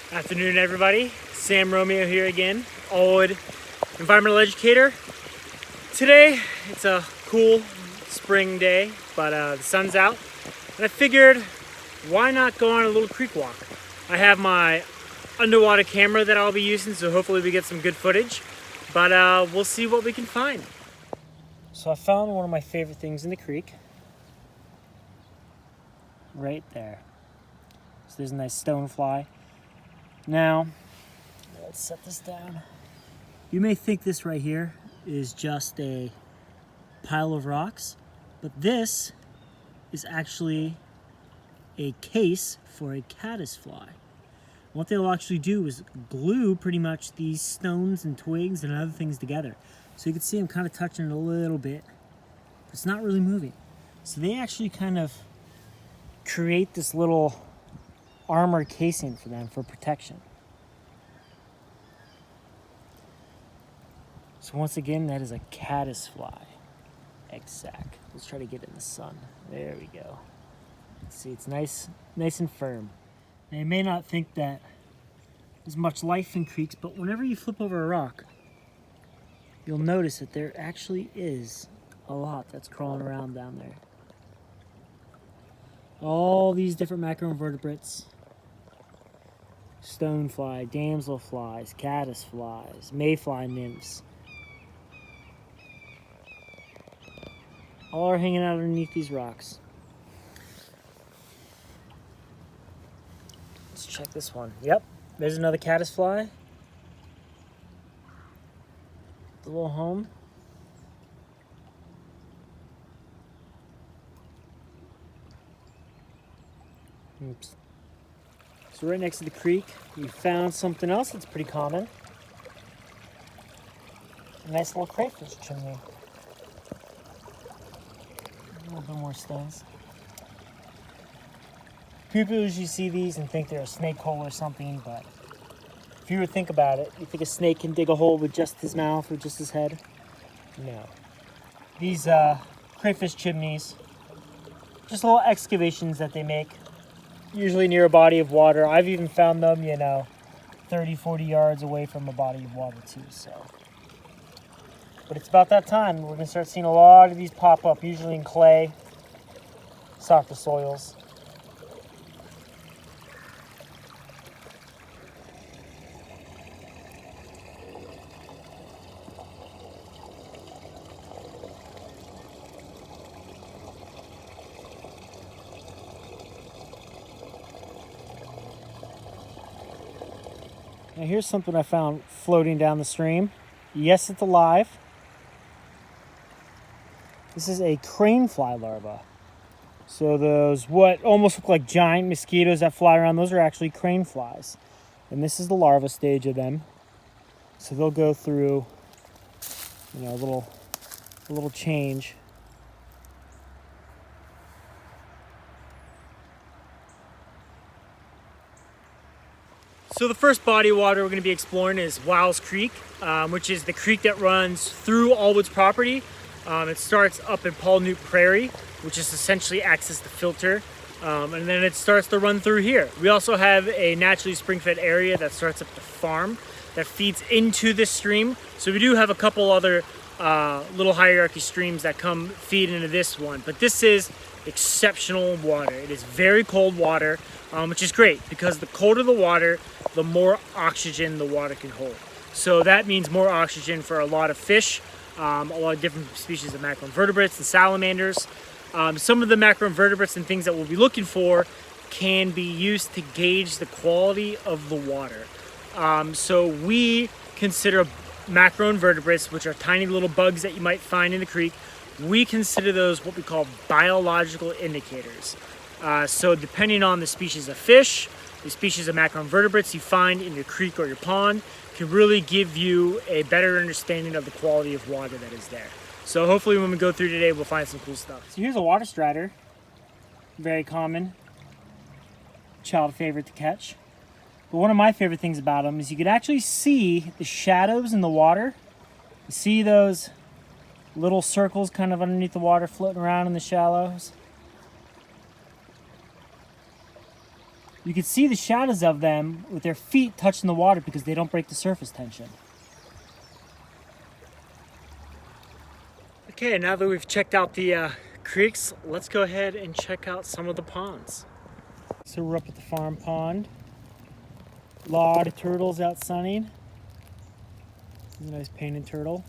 Afternoon, everybody. Sam Romeo here again, Aullwood Environmental Educator. Today, it's a cool spring day, but the sun's out, and I figured, why not go on a little creek walk? I have my underwater camera that I'll be using, so hopefully we get some good footage, but we'll see what we can find. So I found one of my favorite things in the creek, right there. So there's a nice stonefly. Now, let's set this down. You may think this right here is just a pile of rocks, but this is actually a case for a caddisfly. What they'll actually do is glue pretty much these stones and twigs and other things together. So you can see I'm kind of touching it a little bit. It's not really moving. So they actually kind of create this little armor casing for them for protection. So once again, that is a caddisfly egg sac. Let's try to get it in the sun. There we go. See, it's nice and firm. Now, you may not think that there's much life in creeks, but whenever you flip over a rock, you'll notice that there actually is a lot that's crawling around down there. All these different macroinvertebrates. Stonefly, damselflies, caddisflies, mayfly nymphs. All are hanging out underneath these rocks. Let's check this one. Yep, there's another caddisfly. The little home. Oops. So right next to the creek, we found something else that's pretty common. A nice little crayfish chimney. A little bit more stones. People usually see these and think they're a snake hole or something, but if you would think about it, you think a snake can dig a hole with just his mouth or just his head? No. These crayfish chimneys, just little excavations that they make, usually near a body of water. I've even found them, 30, 40 yards away from a body of water too, so. But it's about that time. We're gonna start seeing a lot of these pop up, usually in clay, softer soils. Now here's something I found floating down the stream. Yes, it's alive. This is a cranefly larva. So those what almost look like giant mosquitoes that fly around, those are actually craneflies. And this is the larva stage of them. So they'll go through, a little change. So the first body of water we're going to be exploring is Wiles Creek, which is the creek that runs through Aullwood's property. It starts up in Paul Newt Prairie, which is essentially acts as the filter, and then it starts to run through here. We also have a naturally spring-fed area that starts up the farm that feeds into this stream. So we do have a couple other little hierarchy streams that come feed into this one, but this is exceptional water. It is very cold water, which is great because the colder the water, the more oxygen the water can hold. So that means more oxygen for a lot of fish, a lot of different species of macroinvertebrates and salamanders. Some of the macroinvertebrates and things that we'll be looking for can be used to gauge the quality of the water. So we consider macroinvertebrates, which are tiny little bugs that you might find in the creek, we consider those what we call biological indicators. So depending on the species of fish, the species of macroinvertebrates you find in your creek or your pond can really give you a better understanding of the quality of water that is there. So hopefully when we go through today, we'll find some cool stuff. So here's a water strider, very common, child favorite to catch. But one of my favorite things about them is you can actually see the shadows in the water. You see those little circles kind of underneath the water floating around in the shallows. You can see the shadows of them with their feet touching the water because they don't break the surface tension. Okay, now that we've checked out the creeks, let's go ahead and check out some of the ponds. So we're up at the farm pond. A lot of turtles out sunning. This is a nice painted turtle.